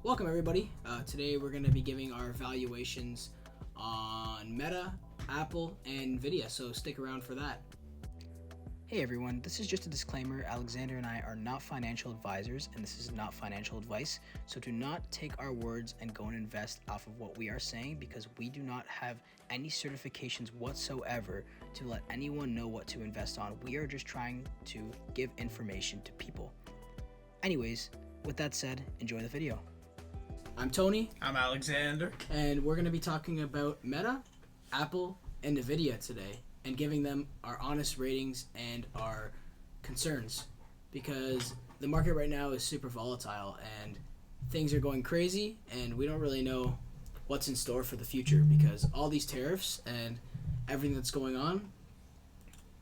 Welcome everybody. Today we're going to be giving our valuations on Meta, Apple, and Nvidia, so stick around for that. Hey everyone, this is just a disclaimer. Alexander and I are not financial advisors, and this is not financial advice, so do not take our words and go and invest off of what we are saying, because we do not have any certifications whatsoever to let anyone know what to invest on. We are just trying to give information to people. Anyways, with that said, enjoy the video. I'm Tony. I'm Alexander. And we're going to be talking about Meta, Apple, and Nvidia today, and giving them our honest ratings and our concerns, because the market right now is super volatile and things are going crazy, and we don't really know what's in store for the future, because all these tariffs and everything that's going on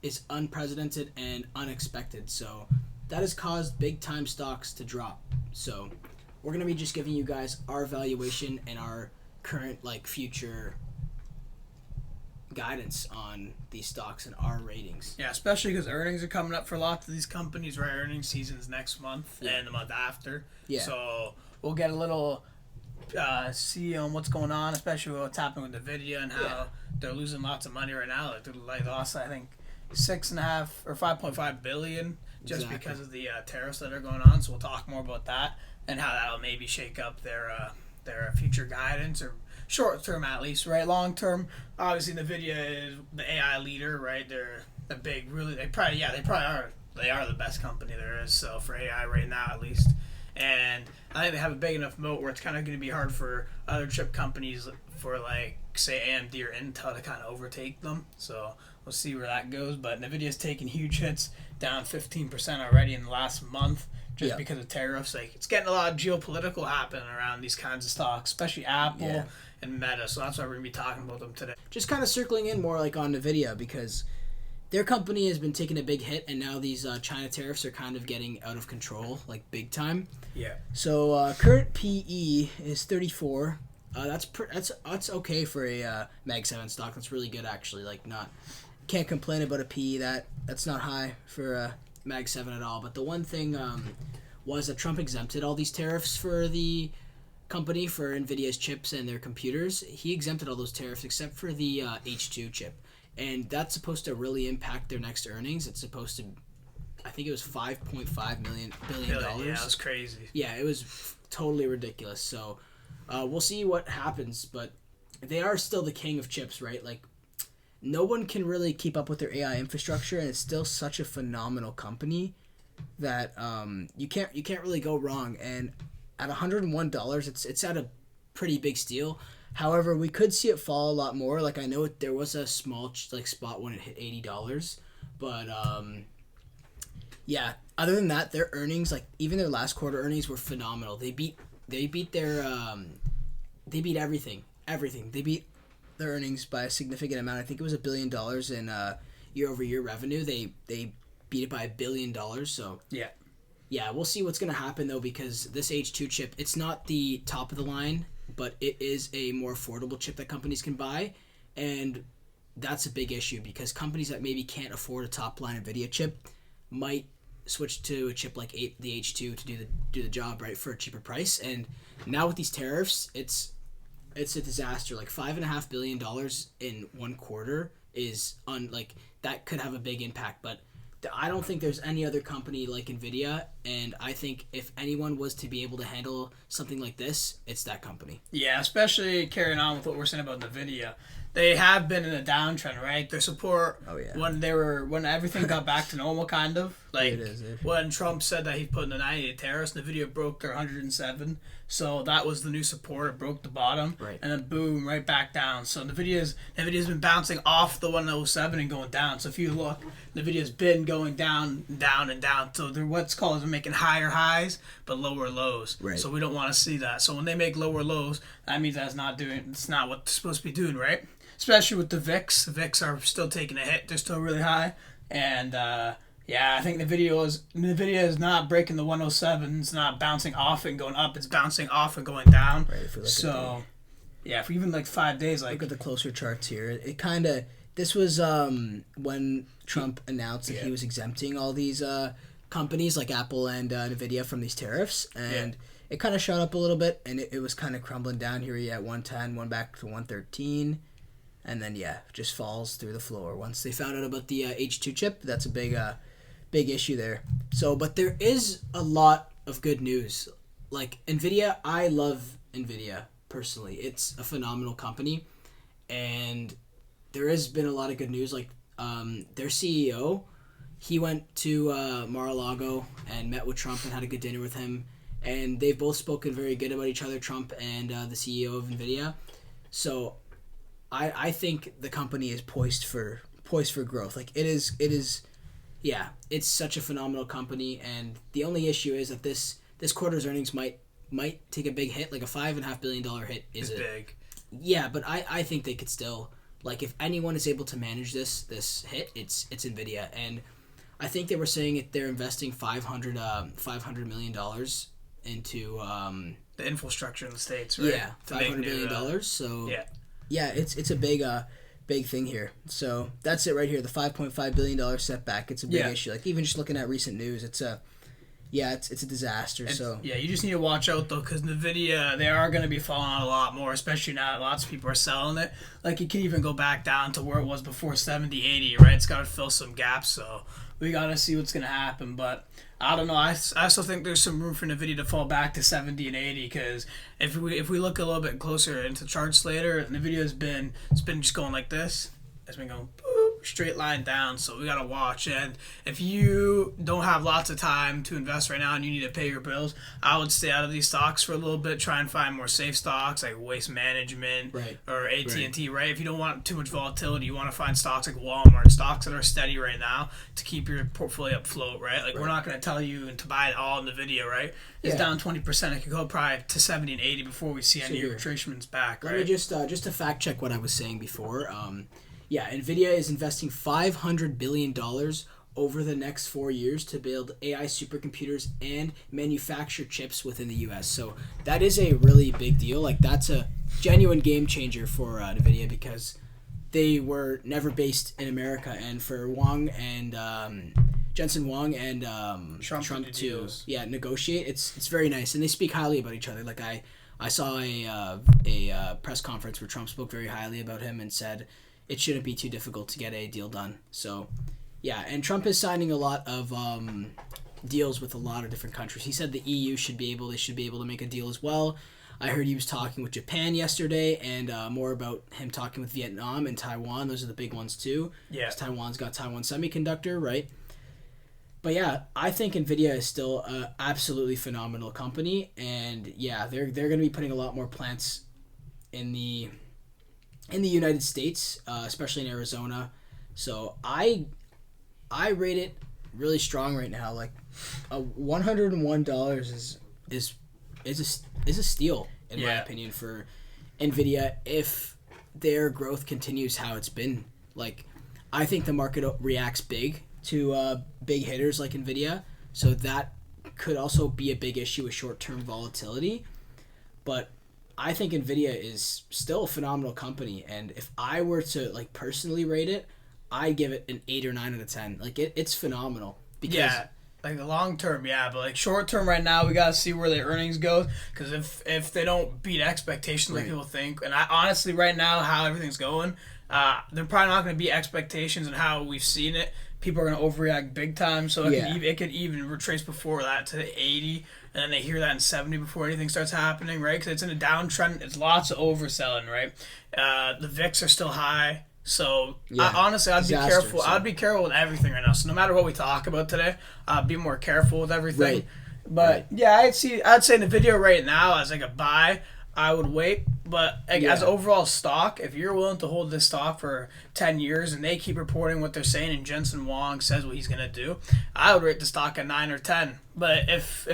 is unprecedented and unexpected. So that has caused big time stocks to drop. So we're going to be just giving you guys our valuation and our current future guidance on these stocks and our ratings. Yeah, especially because earnings are coming up for lots of these companies, right? Earnings season's next month and the month after. Yeah. So we'll get a little see on what's going on, especially what's happening with Nvidia and how they're losing lots of money right now. They lost, I think, 6.5 or 5.5 billion just because of the tariffs that are going on. So we'll talk more about that and how that'll maybe shake up their future guidance, or short term at least, right? Long term, obviously Nvidia is the AI leader, right? They're the big, really, they probably are the best company there is. So for AI right now, at least, and I think they have a big enough moat where it's kind of going to be hard for other chip companies, for say AMD or Intel, to kind of overtake them. So we'll see where that goes. But Nvidia's taken huge hits, down 15% already in the last month, just because of tariffs. It's getting a lot of geopolitical happening around these kinds of stocks, especially Apple and Meta. So that's why we're going to be talking about them today. Just kind of circling in more on Nvidia, because their company has been taking a big hit, and now these China tariffs are kind of getting out of control, big time. Yeah. So current PE is 34. That's okay for a Mag 7 stock. That's really good, actually. Can't complain about a PE that's not high for a Mag 7 at all. But the one thing was that Trump exempted all these tariffs for the company, for Nvidia's chips and their computers. He exempted all those tariffs except for the H2 chip, and that's supposed to really impact their next earnings. It's supposed to, I think it was $5.5 billion. Yeah, that was crazy. Yeah, it was totally ridiculous. So we'll see what happens, but they are still the king of chips, right? No one can really keep up with their AI infrastructure, and it's still such a phenomenal company that you can't really go wrong. And at $101, it's at a pretty big steal. However, we could see it fall a lot more. I know there was a small spot when it hit $80, but other than that, their earnings, even their last quarter earnings, were phenomenal. They beat everything. They beat their earnings by a significant amount. I think it was $1 billion in year-over-year revenue. They beat it by $1 billion. So yeah, we'll see what's going to happen though, because this H2 chip, it's not the top of the line, but it is a more affordable chip that companies can buy, and that's a big issue, because companies that maybe can't afford a top line Nvidia chip might switch to a chip like the H2 to do the job, right, for a cheaper price. And now with these tariffs, it's a disaster. $5.5 billion in one quarter is that could have a big impact. But I don't think there's any other company like Nvidia, and I think if anyone was to be able to handle something like this, it's that company. Yeah, especially carrying on with what we're saying about Nvidia. They have been in a downtrend, right? Their support, when everything got back to normal, kind of. When Trump said that he put in the 90-day tariffs, Nvidia broke their 107. So that was the new support. It broke the bottom. Right. And then boom, right back down. So Nvidia's been bouncing off the 107 and going down. So if you look, Nvidia's been going down, down, and down. So they're making higher highs but lower lows. Right. So we don't want to see that. So when they make lower lows, that means it's not what they're supposed to be doing, right? Especially with the VIX. The VIX are still taking a hit. They're still really high. And I think Nvidia is not breaking the 107. It's not bouncing off and going up. It's bouncing off and going down. Right, for even 5 days. Look at the closer charts here. It kind of, this was when Trump announced that he was exempting all these companies like Apple and Nvidia from these tariffs, and it kind of shot up a little bit, and it was kind of crumbling down here at 110, went back to 113, and then just falls through the floor. Once they found out about the H2 chip, that's a big issue there. So, but there is a lot of good news. Like Nvidia, I love Nvidia personally. It's a phenomenal company, and there has been a lot of good news. Like their CEO, he went to Mar-a-Lago and met with Trump and had a good dinner with him. And they've both spoken very good about each other, Trump and the CEO of Nvidia. So I think the company is poised for growth. Like it is it's such a phenomenal company. And the only issue is that this quarter's earnings might take a big hit. Like a $5.5 billion hit is big. Yeah, but I think they could still, like, if anyone is able to manage this hit, it's Nvidia. And I think they were saying they're investing $500 million into the infrastructure in the States, right? Yeah, $500 million. So it's a big thing here. So that's it right here. The $5.5 billion setback. It's a big issue. Like even just looking at recent news, it's a disaster. And, so you just need to watch out though, because Nvidia, they are going to be falling out a lot more, especially now that lots of people are selling it. Like it can even go back down to where it was before 70, 80, right? It's got to fill some gaps. So we got to see what's going to happen, but I don't know. I still think there's some room for Nvidia to fall back to 70 and 80, because if we look a little bit closer into charts later, Nvidia it's been just going like this. It's been going boop, straight line down, so we gotta watch. And if you don't have lots of time to invest right now and you need to pay your bills, I would stay out of these stocks for a little bit. Try and find more safe stocks like Waste Management or AT&T. Right? If you don't want too much volatility, you want to find stocks like Walmart, stocks that are steady right now to keep your portfolio afloat. Right? Like we're not gonna tell you to buy it all in Nvidia. Right? It's down 20%. It could go probably to 70 and 80 before we see any retracements back. Right? Let me just to fact check what I was saying before. Nvidia is investing $500 billion over the next 4 years to build AI supercomputers and manufacture chips within the U.S. So that is a really big deal. Like that's a genuine game changer for Nvidia, because they were never based in America. And for Wang and Jensen Huang and Trump to negotiate, it's very nice. And they speak highly about each other. Like I saw a press conference where Trump spoke very highly about him and said it shouldn't be too difficult to get a deal done. So, and Trump is signing a lot of deals with a lot of different countries. He said the EU should be able to make a deal as well. I heard he was talking with Japan yesterday, and more about him talking with Vietnam and Taiwan. Those are the big ones too. Yeah, Taiwan's got Taiwan Semiconductor, right? But I think Nvidia is still an absolutely phenomenal company, and they're going to be putting a lot more plants in the United States, especially in Arizona. So I rate it really strong right now. Like $101 is a steal in my opinion for Nvidia if their growth continues how it's been. Like I think the market reacts big to big hitters like Nvidia, so that could also be a big issue with short-term volatility. But I think Nvidia is still a phenomenal company, and if I were to personally rate it, I'd give it an 8 or 9 out of 10. Like it's phenomenal because like the long term, but short term right now we gotta see where their earnings go, because if they don't beat expectations like people think, and I honestly right now how everything's going, they're probably not going to beat expectations and how we've seen it. People are going to overreact big time, so it could even retrace before that to 80, and then they hear that in 70 before anything starts happening, right? Because it's in a downtrend. It's lots of overselling, right? The VIX are still high, so honestly, I'd be careful. So. I'd be careful with everything right now. So no matter what we talk about today, be more careful with everything. Right. But I'd say Nvidia right now as like a buy. I would wait, but as overall stock, if you're willing to hold this stock for 10 years and they keep reporting what they're saying and Jensen Huang says what he's going to do, I would rate the stock at 9 or 10. But if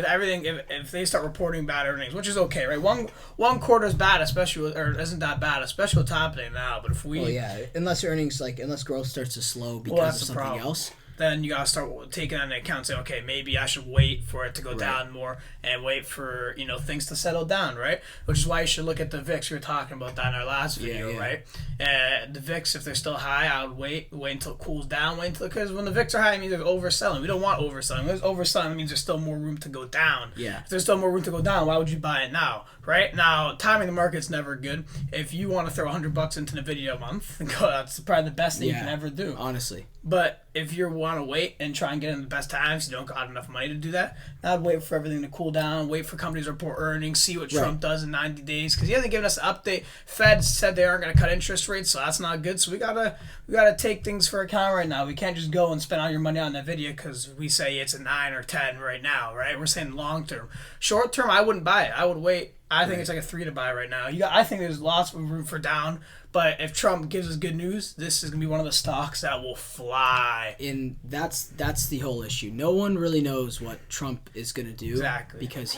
they start reporting bad earnings, which is okay, right? One quarter is bad, isn't that bad, especially what's happening now. But if we... unless earnings, unless growth starts to slow because of something else. then you gotta start taking that into account. Say, okay, maybe I should wait for it to go down more and wait for things to settle down, right? Which is why you should look at the VIX. We were talking about that in our last video, right? The VIX, if they're still high, I would wait until it cools down. Because when the VIX are high, it means they're overselling. We don't want overselling. When there's overselling, it means there's still more room to go down. Yeah. If there's still more room to go down, why would you buy it now, right? Now, timing the market's never good. If you want to throw $100 into Nvidia a month, that's probably the best thing you can ever do. Honestly. But if you want to wait and try and get in the best times, you don't got enough money to do that. I'd wait for everything to cool down, wait for companies to report earnings, see what Trump does in 90 days. Because he hasn't given us an update. Fed said they aren't going to cut interest rates, so that's not good. So we gotta take things for account right now. We can't just go and spend all your money on Nvidia because we say it's a 9 or 10 right now, right? We're saying long term. Short term, I wouldn't buy it. I would wait. I think it's like a 3 to buy right now. I think there's lots of room for down. But if Trump gives us good news, this is going to be one of the stocks that will fly. And that's the whole issue. No one really knows what Trump is going to do. Exactly. Because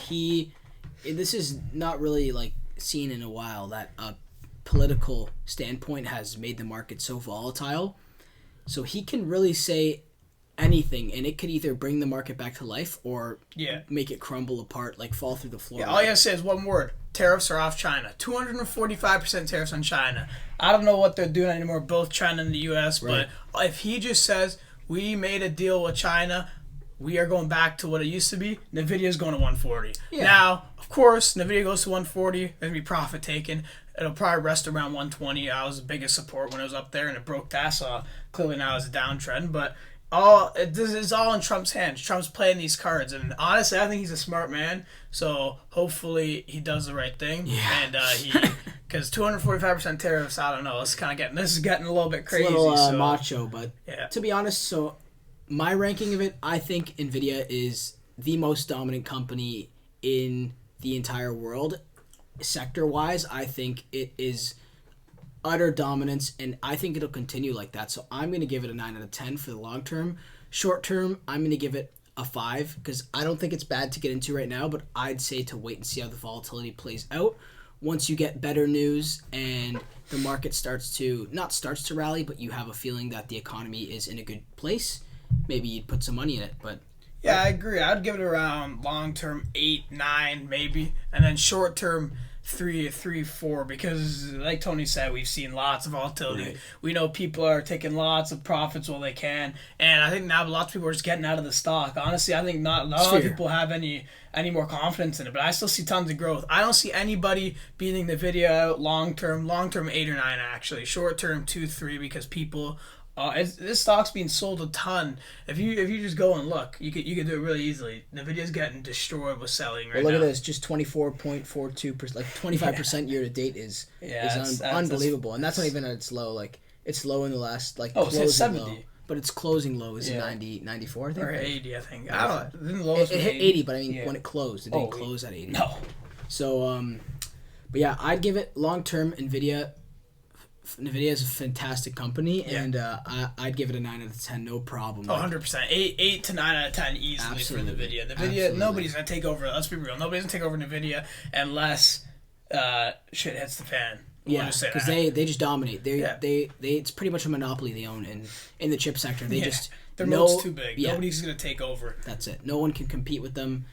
this is not really like seen in a while that a political standpoint has made the market so volatile. So he can really say anything, and it could either bring the market back to life or make it crumble apart, like fall through the floor. Yeah, all you have to say is one word. Tariffs are off China. 245% tariffs on China. I don't know what they're doing anymore, both China and the U.S., but if he just says, we made a deal with China, we are going back to what it used to be, Nvidia's going to 140. Yeah. Now, of course, Nvidia goes to 140, there's going to be profit taken. It'll probably rest around 120. I was the biggest support when it was up there, and it broke that, so clearly now it's a downtrend, but this is all in Trump's hands. Trump's playing these cards, and honestly, I think he's a smart man. So hopefully he does the right thing. Yeah. And because 245% tariffs, I don't know. This is getting a little bit crazy. It's a little macho, but to be honest, so my ranking of it, I think Nvidia is the most dominant company in the entire world, sector-wise. I think it is utter dominance, and I think it'll continue like that. So I'm going to give it a 9 out of 10 for the long term. Short term, I'm going to give it a 5 because I don't think it's bad to get into right now, but I'd say to wait and see how the volatility plays out. Once you get better news and the market starts to rally, but you have a feeling that the economy is in a good place, maybe you'd put some money in it. But yeah, I agree. I'd give it around long term 8, 9 maybe, and then short term 3, 4, because like Tony said, we've seen lots of volatility. Right. We know people are taking lots of profits while they can, and I think now lots of people are just getting out of the stock. Honestly, I think not a lot of people have any more confidence in it, but I still see tons of growth. I don't see anybody beating Nvidia out long term 8 or 9 actually. Short term 2, 3 because people. This stock's being sold a ton. If you just go and look, you could do it really easily. Nvidia's getting destroyed with selling right now. Look at this, just 24.42%, like 25% year to date is unbelievable, and that's not even at its low. Like it's low in the last it's 70. Low, but its closing low is 90, 94, I think, or 80, I think. I don't know. It hit 80, but I mean when it closed, it didn't close at 80. No. So but yeah, I'd give it long term. Nvidia is a fantastic company, and I'd give it a 9 out of 10, no problem. 100%. 8 to 9 out of 10 easily for Nvidia. Nobody's going to take over. Let's be real. Nobody's going to take over Nvidia unless shit hits the fan. Yeah, because they just dominate. They it's pretty much a monopoly they own in the chip sector. Their moat's too big. Nobody's going to take over. That's it. No one can compete with them.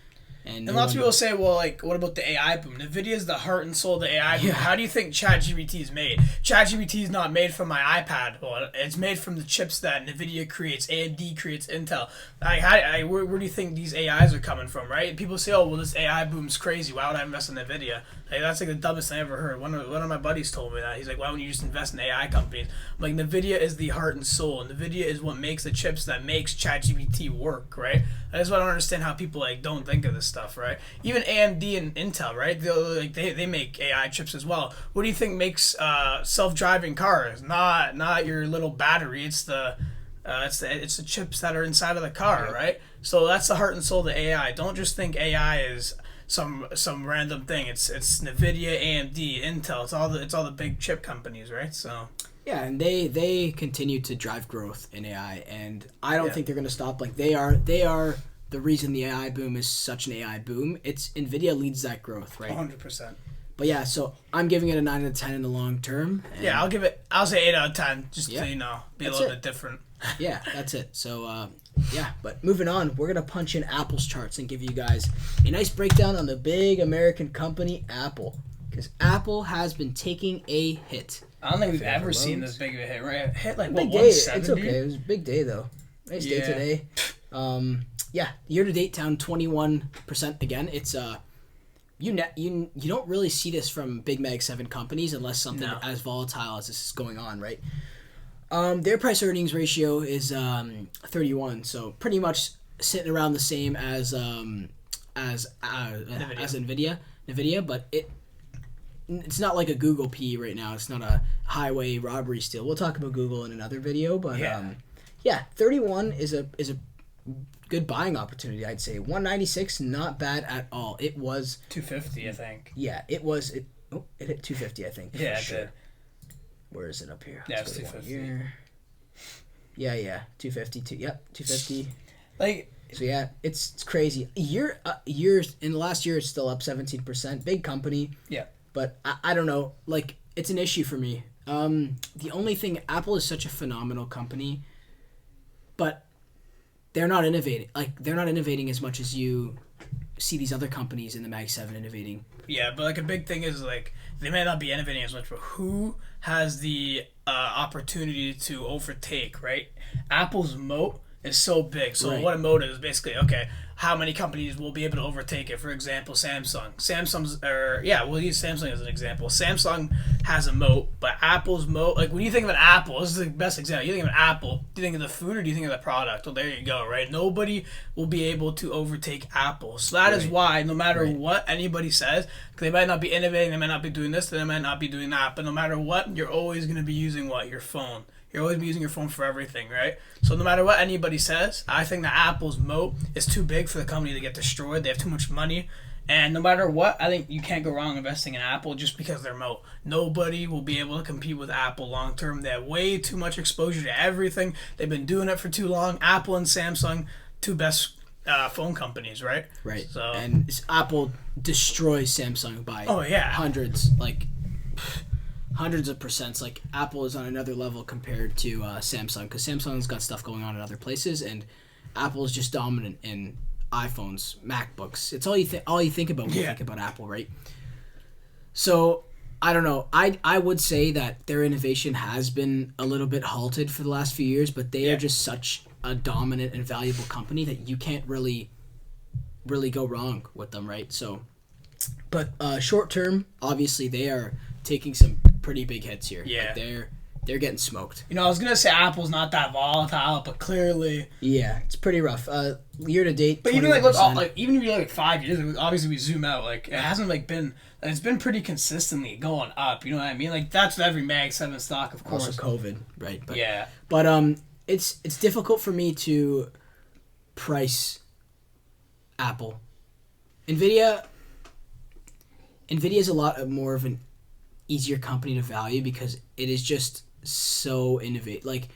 And lots of people say, well, like, what about the AI boom? NVIDIA is the heart and soul of the AI boom. Yeah. How do you think ChatGPT is made? ChatGPT is not made from my iPad. Well, it's made from the chips that NVIDIA creates, AMD creates, Intel. Where do you think these AIs are coming from, right? People say, oh, well, this AI boom's crazy. Why would I invest in NVIDIA? Like, that's like the dumbest thing I ever heard. One of my buddies told me that. He's like, why wouldn't you just invest in AI companies? I'm like, NVIDIA is the heart and soul. NVIDIA is what makes the chips that makes ChatGPT work, right? That's why I don't understand how people don't think of this stuff, right? Even AMD and Intel, right? They make AI chips as well. What do you think makes self-driving cars? Not your little battery. It's the chips that are inside of the car, right? So that's the heart and soul of the AI. Don't just think AI is some random thing. It's Nvidia, AMD, Intel. It's all the big chip companies, right? So. Yeah, and they continue to drive growth in AI, and I don't think they're going to stop. Like they are the reason the AI boom is such an AI boom. It's NVIDIA leads that growth, right? 100%. But yeah, so I'm giving it a 9 out of 10 in the long term. I'll say 8 out of 10, just to be a little bit different. Yeah, that's it. So, but moving on, we're going to punch in Apple's charts and give you guys a nice breakdown on the big American company, Apple. Because Apple has been taking a hit. I don't think we've ever seen this big of a hit, right? Hit like, what, 170? It's okay. It was a big day, though. Nice day today. Year to date, down 21% again. It's you don't really see this from big Mag 7 companies unless something as volatile as this is going on, right? Their price earnings ratio is 31, so pretty much sitting around the same as Nvidia, but it's not like a Google P right now. It's not a highway robbery steal. We'll talk about Google in another video, but 31 is a good buying opportunity, I'd say. 196, not bad at all. It was 250, I think. Yeah, it was. It hit 250, I think. Yeah, it did. Where is it up here? Yeah, it's 250. Yeah, 250. Yep, 250. Like, so yeah, it's crazy. Years in the last year, it's still up 17%. Big company. Yeah. But I don't know. Like, it's an issue for me. The only thing, Apple is such a phenomenal company, but they're not innovating. Like, they're not innovating as much as you see these other companies in the Mag 7 innovating. Yeah, but like a big thing is like they may not be innovating as much, but who has the opportunity to overtake, right? Apple's moat is so big. So what a moat is basically, okay, how many companies will be able to overtake it? For example, Samsung. We'll use Samsung as an example. Samsung has a moat, but Apple's moat, like when you think of an apple, this is the best example. You think of an apple, do you think of the food or do you think of the product? Well, there you go, right? Nobody will be able to overtake Apple. So that is why no matter what anybody says, they might not be innovating, they might not be doing this, they might not be doing that, but no matter what, you're always going to be using what? Your phone. You're always using your phone for everything, right? So no matter what anybody says, I think that Apple's moat is too big for the company to get destroyed. They have too much money. And no matter what, I think you can't go wrong investing in Apple just because they're moat. Nobody will be able to compete with Apple long term. They have way too much exposure to everything. They've been doing it for too long. Apple and Samsung, two best phone companies, right? Right. So, and Apple destroys Samsung by hundreds of percents. Like, Apple is on another level compared to Samsung, because Samsung's got stuff going on in other places, and Apple is just dominant in iPhones, MacBooks. It's all you think about when you think about Apple, right? So I don't know. I would say that their innovation has been a little bit halted for the last few years, but they are just such a dominant and valuable company that you can't really go wrong with them, right? So, but short term, obviously they are taking some pretty big hits here. Yeah. Like they're getting smoked. I was gonna say Apple's not that volatile, but clearly, it's pretty rough. Year to date, but even even if you look at 5 years, obviously we zoom out. Like, it hasn't been. It's been pretty consistently going up. You know what I mean? Like, that's every Mag 7 stock, of course. Also COVID, right? But, but it's difficult for me to price Apple. Nvidia is a lot more of an easier company to value because it is just so innovative. Like,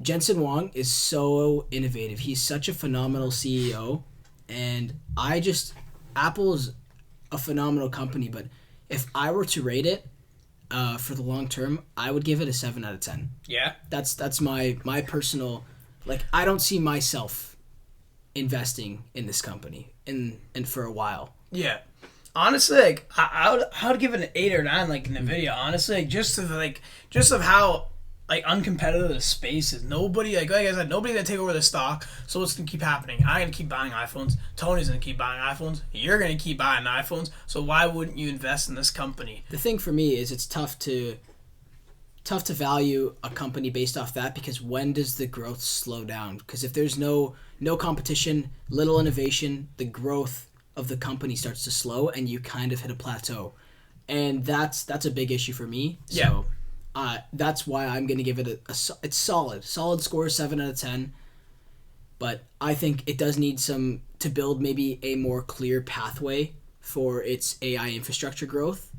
Jensen Huang is so innovative. He's such a phenomenal CEO, and Apple's a phenomenal company, but if I were to rate it for the long term, I would give it a 7 out of 10. Yeah. That's my personal, like, I don't see myself investing in this company and for a while. Yeah. Honestly, like, I would give it an 8 or 9, like, Nvidia. Honestly, like, just of how like uncompetitive the space is. Nobody, like I said, nobody's gonna take over the stock. So what's gonna keep happening? I'm gonna keep buying iPhones. Tony's gonna keep buying iPhones. You're gonna keep buying iPhones. So why wouldn't you invest in this company? The thing for me is it's tough to value a company based off that, because when does the growth slow down? Because if there's no competition, little innovation, the growth of the company starts to slow and you kind of hit a plateau. And that's a big issue for me. So that's why I'm going to give it it's solid score, 7 out of 10. But I think it does need to build maybe a more clear pathway for its AI infrastructure growth.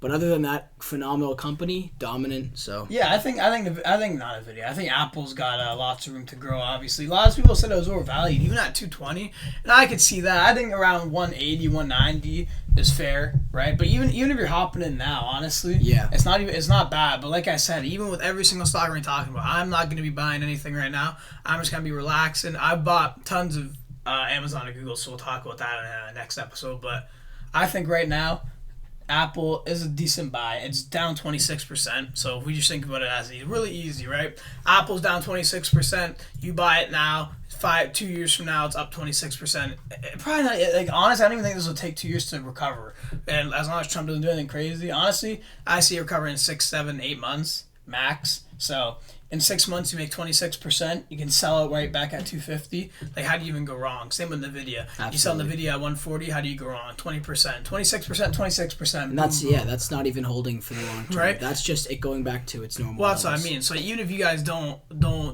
But other than that, phenomenal company, dominant. So yeah, I think not Nvidia. I think Apple's got lots of room to grow. Obviously, a lot of people said it was overvalued, even at 220, and I could see that. I think around 180, 190 is fair, right? But even if you're hopping in now, honestly, yeah, it's not bad. But like I said, even with every single stock we're talking about, I'm not going to be buying anything right now. I'm just going to be relaxing. I bought tons of Amazon and Google, so we'll talk about that in the next episode. But I think right now, Apple is a decent buy. It's down 26%. So if we just think about it as really easy, right? Apple's down 26%. You buy it now. 2 years from now, it's up 26%. Probably not. Like honestly, I don't even think this will take 2 years to recover. And as long as Trump doesn't do anything crazy, honestly, I see it recover in 6, 7, 8 months max. So in 6 months, you make 26%. You can sell it right back at 250. Like, how do you even go wrong? Same with Nvidia. Absolutely. You sell Nvidia at 140. How do you go wrong? 20%, 26%, 26%. And that's not even holding for the long term. Right. That's just it going back to its normal. Well, that's what I mean. So even if you guys don't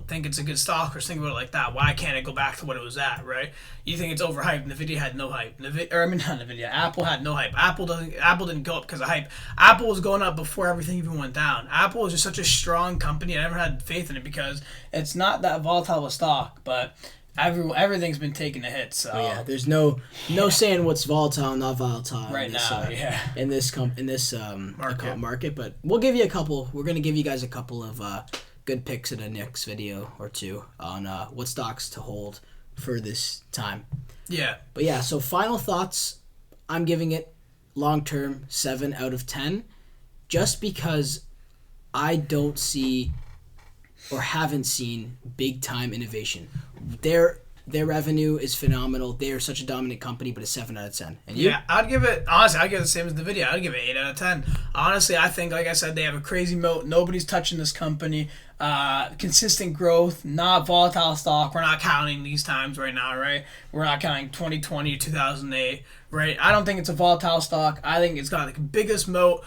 think it's a good stock or think about it like that, why can't it go back to what it was at? Right? You think it's overhyped. Nvidia had no hype. Not Nvidia. Apple had no hype. Apple didn't go up because of hype. Apple was going up before everything even went down. Apple is just such a strong company. I never had faith in it because it's not that volatile a stock, but everything's been taking a hit. So there's no saying what's volatile and not volatile right now. In this market, but we'll give you a couple. We're gonna give you guys a couple of good picks in the next video or two on what stocks to hold for this time. Yeah. But yeah, so final thoughts. I'm giving it long term 7 out of 10, just because I don't see or haven't seen big time innovation. Their revenue is phenomenal. They are such a dominant company, but a 7 out of 10. And you? Yeah, I'd give it the same as Nvidia. I'd give it 8 out of 10. Honestly, I think, like I said, they have a crazy moat. Nobody's touching this company. Consistent growth, not volatile stock. We're not counting these times right now, right? We're not counting 2020 to 2008, right? I don't think it's a volatile stock. I think it's got the biggest moat.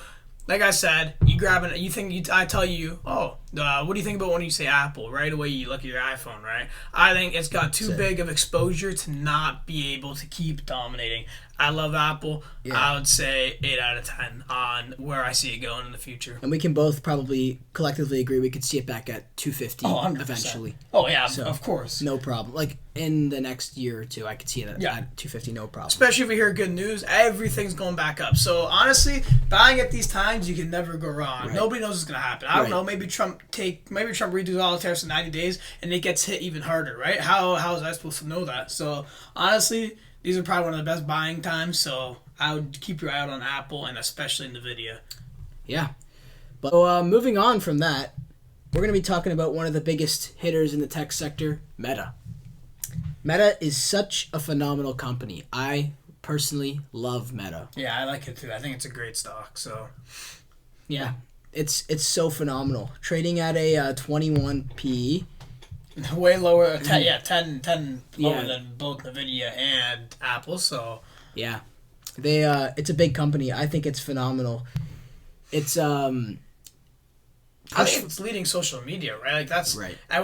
Like I said, you grab it. I tell you, what do you think about when you say Apple? Right away, you look at your iPhone, right? I think it's got too big of exposure to not be able to keep dominating. I love Apple. Yeah. I would say 8 out of 10 on where I see it going in the future. And we can both probably collectively agree we could see it back at 250 eventually. Oh, yeah, so, of course. No problem. Like, in the next year or two, I could see it at 250, no problem. Especially if we hear good news, everything's going back up. So, honestly, buying at these times, you can never go wrong. Right. Nobody knows what's going to happen. I don't know. Maybe Trump redoes all the tariffs in 90 days, and it gets hit even harder, right? How is I supposed to know that? So, honestly, these are probably one of the best buying times, so I would keep your eye out on Apple and especially Nvidia. Yeah. But moving on from that, we're going to be talking about one of the biggest hitters in the tech sector, Meta. Meta is such a phenomenal company. I personally love Meta. Yeah, I like it too. I think it's a great stock. So, yeah, it's so phenomenal. Trading at a 21 PE. Way lower, 10 lower than both Nvidia and Apple. So yeah, it's a big company. I think it's phenomenal. It's I think it's leading social media, right? Like that's right. I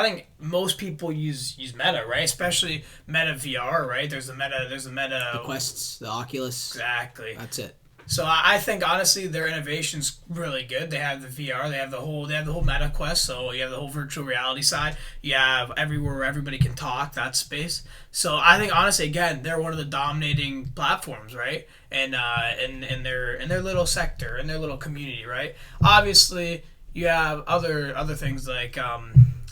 think most people use Meta, right? Especially Meta VR, right? There's the Meta. The Quests, the Oculus. Exactly. That's it. So I think honestly their innovation's really good. They have the VR, they have the whole Meta Quest, so you have the whole virtual reality side. You have everywhere where everybody can talk, that space. So I think honestly again, they're one of the dominating platforms, right? And in their little sector, in their little community, right? Obviously you have other things like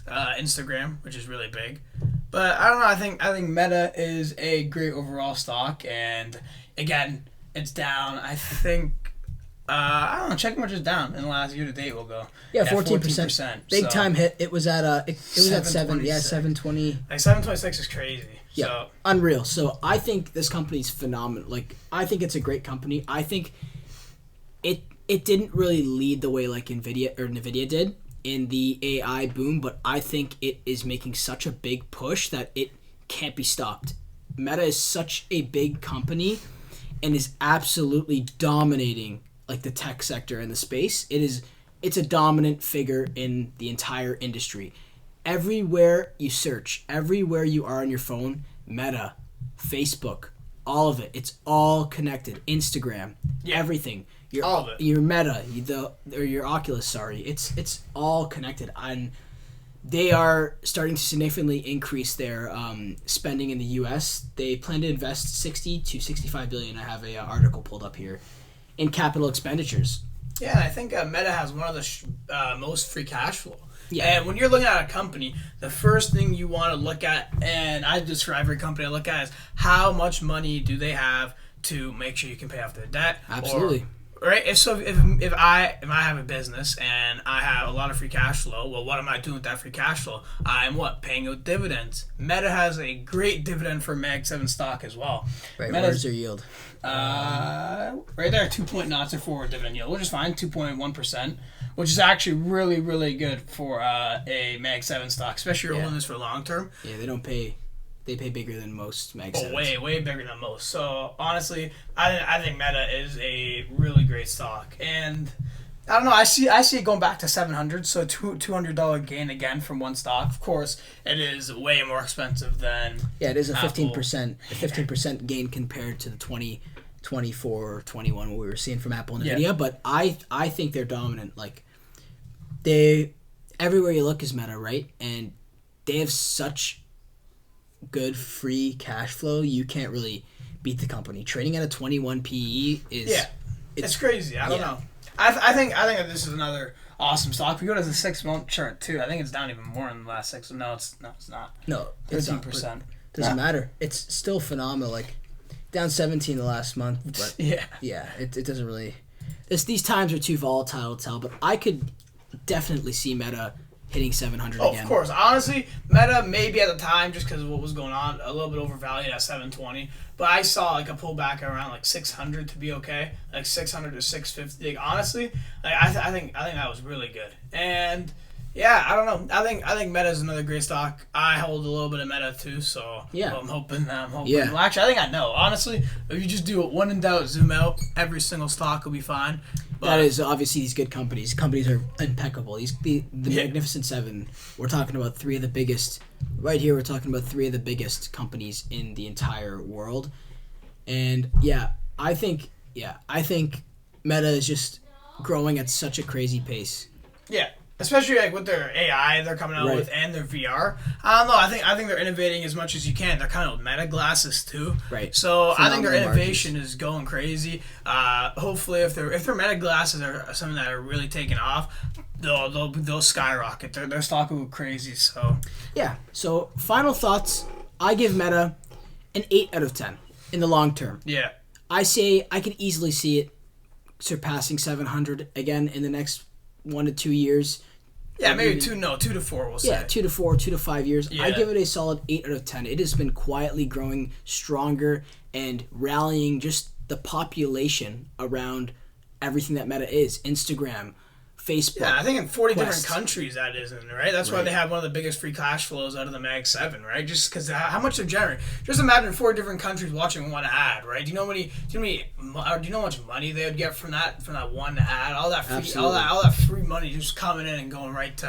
Instagram, which is really big. But I don't know, I think Meta is a great overall stock, and again, it's down. I think I don't know. Check how much it's down in the last year to date. We'll go. Yeah, 14%. Big time hit. It was at it was at 7. Yeah, 720. Like 726 is crazy. Yeah, so. Unreal. So I think this company's phenomenal. Like I think it's a great company. I think it didn't really lead the way like Nvidia did in the AI boom, but I think it is making such a big push that it can't be stopped. Meta is such a big company and is absolutely dominating like the tech sector and the space. It's a dominant figure in the entire industry. Everywhere you search, everywhere you are on your phone, Meta, Facebook, all of it. It's all connected. Instagram, everything. All of it. Your Meta, or your Oculus. Sorry, it's all connected. And they are starting to significantly increase their spending in the U.S. They plan to invest 60 to 65 billion. I have a article pulled up here in capital expenditures. Yeah, and I think Meta has one of the most free cash flow. Yeah. And when you're looking at a company, the first thing you want to look at, and I just for every company I look at, is how much money do they have to make sure you can pay off their debt. Absolutely. Right? If I have a business and I have a lot of free cash flow, well, what am I doing with that free cash flow? I'm paying out dividends. Meta has a great dividend for Mag 7 stock as well. Right, where's their yield? Right there, 2.0 or forward dividend yield, which is fine, 2.1%, which is actually really, really good for a Mag 7 stock, especially if you're holding this for long term. Yeah, they pay bigger than most Mag 7s. Way bigger than most. So honestly, I think Meta is a really great stock, and I don't know. I see it going back to 700, so $200 gain again from one stock. Of course, it is way more expensive than it is a 15% gain compared to the 24, 21 what we were seeing from Apple and Nvidia. Yeah. But I think they're dominant. Like they everywhere you look is Meta, right? And they have such good free cash flow. You can't really beat the company. Trading at a 21 PE is it's crazy. I don't know. I think that this is another awesome stock. If we go to the 6-month chart too, I think it's down even more in the last 6. No, it's not. No, 13%. Doesn't matter. It's still phenomenal. Like down 17 the last month, but it doesn't really. These times are too volatile to tell. But I could definitely see Meta hitting 700 again. Of course. Honestly, Meta maybe at the time, just because of what was going on, a little bit overvalued at 720. But I saw like a pullback around like 600 to be okay, like 600 to 650. Like, honestly, like I think that was really good. And yeah, I don't know. I think Meta is another great stock. I hold a little bit of Meta too, so I'm hoping. Yeah. Well, actually, I think I know. Honestly, if you just do it when in doubt, zoom out. Every single stock will be fine. But that is obviously these good companies. Companies are impeccable. The Magnificent Seven. We're talking about 3 of the biggest. Right here, we're talking about 3 of the biggest companies in the entire world. And I think Meta is just growing at such a crazy pace. Yeah. Especially like with their AI they're coming out with and their VR. I don't know. I think they're innovating as much as you can. They're kind of Meta glasses too. Right. So I think their innovation is going crazy. Hopefully, if their Meta glasses are something that are really taking off, they'll skyrocket. Their stock will go crazy. So yeah. So final thoughts. I give Meta an 8 out of 10 in the long term. Yeah. I say I could easily see it surpassing 700 again in the next 1 to 2 years. Yeah, maybe 2 to 4 we'll say. Yeah, 2 to 4, 2 to 5 years. Yeah. I give it a solid 8 out of 10. It has been quietly growing stronger and rallying just the population around everything that Meta is. Instagram, Facebook. Yeah, I think in 40 different countries that isn't, right? That's why they have one of the biggest free cash flows out of the Mag 7, right? Just because how much they're generating. Just imagine 4 different countries watching one ad, right? Do you know how much money they would get from that one ad? All that free money just coming in and going right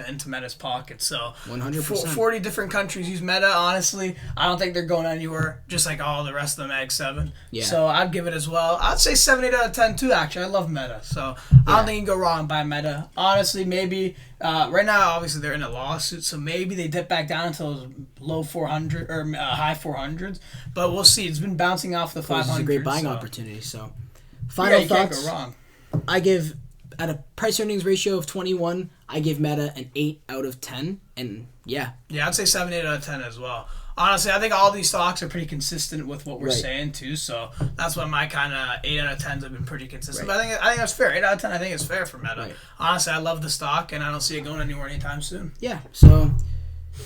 into Meta's pocket. So 100%. 40 different countries use Meta. Honestly, I don't think they're going anywhere. Just like all the rest of the Mag 7. Yeah. So I'd give it as well. I'd say 7, 8 out of 10 too. Actually, I love Meta. So I don't think you can go wrong by Meta. Honestly, maybe right now, obviously they're in a lawsuit, so maybe they dip back down into those low 400 or high 400s. But we'll see. It's been bouncing off the 500s. It's a great buying opportunity. So, final thoughts. Can't go wrong. I give at a price earnings ratio of 21. I give Meta an 8 out of 10, and I'd say 7, 8 out of 10 as well. Honestly, I think all these stocks are pretty consistent with what we're saying too, so that's why my kind of 8 out of 10s have been pretty consistent. But I think that's fair. 8 out of 10, I think it's fair for Meta. Right. Honestly, I love the stock, and I don't see it going anywhere anytime soon. Yeah, so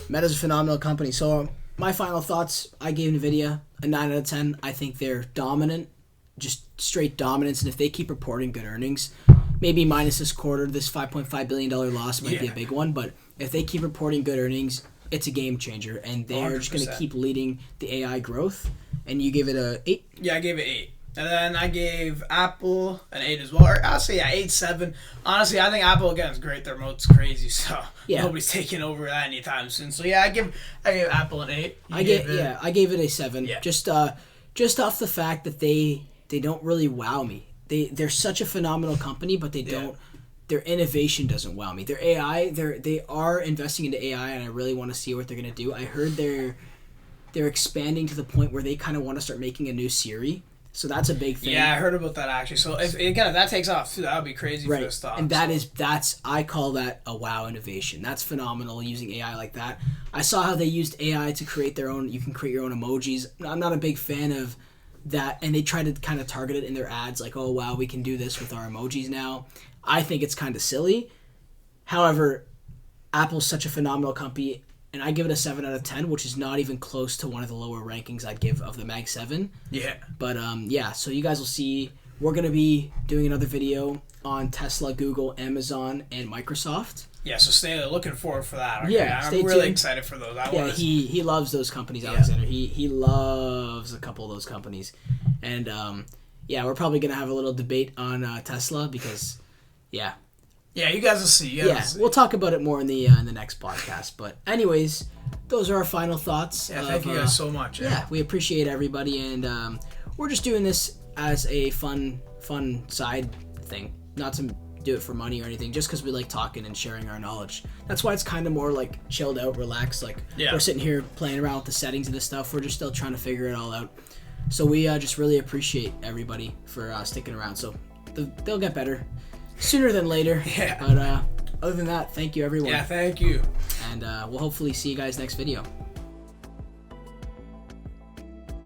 Meta's a phenomenal company. So my final thoughts: I gave Nvidia a 9 out of 10. I think they're dominant, just straight dominance, and if they keep reporting good earnings, maybe minus this quarter, this $5.5 billion loss might be a big one, but if they keep reporting good earnings, it's a game changer, and they're 100%. Just going to keep leading the AI growth. And you gave it a 8? Yeah, I gave it 8. And then I gave Apple an 8 as well. Or I'll say 8.7. Honestly, I think Apple again is great. Their remote's crazy, so nobody's taking over that anytime soon. So I give Apple an 8. I gave it a 7. Yeah. Just Just off the fact that they don't really wow me. They're such a phenomenal company, but they don't. Their innovation doesn't wow me. Their AI, they are investing into AI, and I really want to see what they're gonna do. I heard they're expanding to the point where they kind of want to start making a new Siri. So that's a big thing. Yeah, I heard about that actually. So if that takes off too, that would be crazy for the stock. And that's I call that a wow innovation. That's phenomenal using AI like that. I saw how they used AI to create their own. You can create your own emojis. I'm not a big fan of that, and they try to kind of target it in their ads, like, oh wow, we can do this with our emojis now. I think it's kind of silly. However, Apple's such a phenomenal company, and I give it a 7 out of 10, which is not even close to one of the lower rankings I'd give of the Mag 7. Yeah. But so you guys will see. We're gonna be doing another video on Tesla, Google, Amazon, and Microsoft. Yeah, so stay looking forward for that. Okay? Yeah, I'm really excited for those. He loves those companies, Alexander. He loves a couple of those companies, and we're probably gonna have a little debate on Tesla because. Yeah. Yeah, you guys will see. We'll talk about it more in the next podcast. But anyways, those are our final thoughts. Yeah, thank you guys so much. Yeah, we appreciate everybody, and we're just doing this as a fun side thing, not to do it for money or anything, just because we like talking and sharing our knowledge. That's why it's kind of more like chilled out, relaxed. Like we're sitting here playing around with the settings of this stuff. We're just still trying to figure it all out. So we just really appreciate everybody for sticking around. So they'll get better. Sooner than later. Yeah. But other than that, thank you, everyone. Yeah, thank you. And we'll hopefully see you guys next video.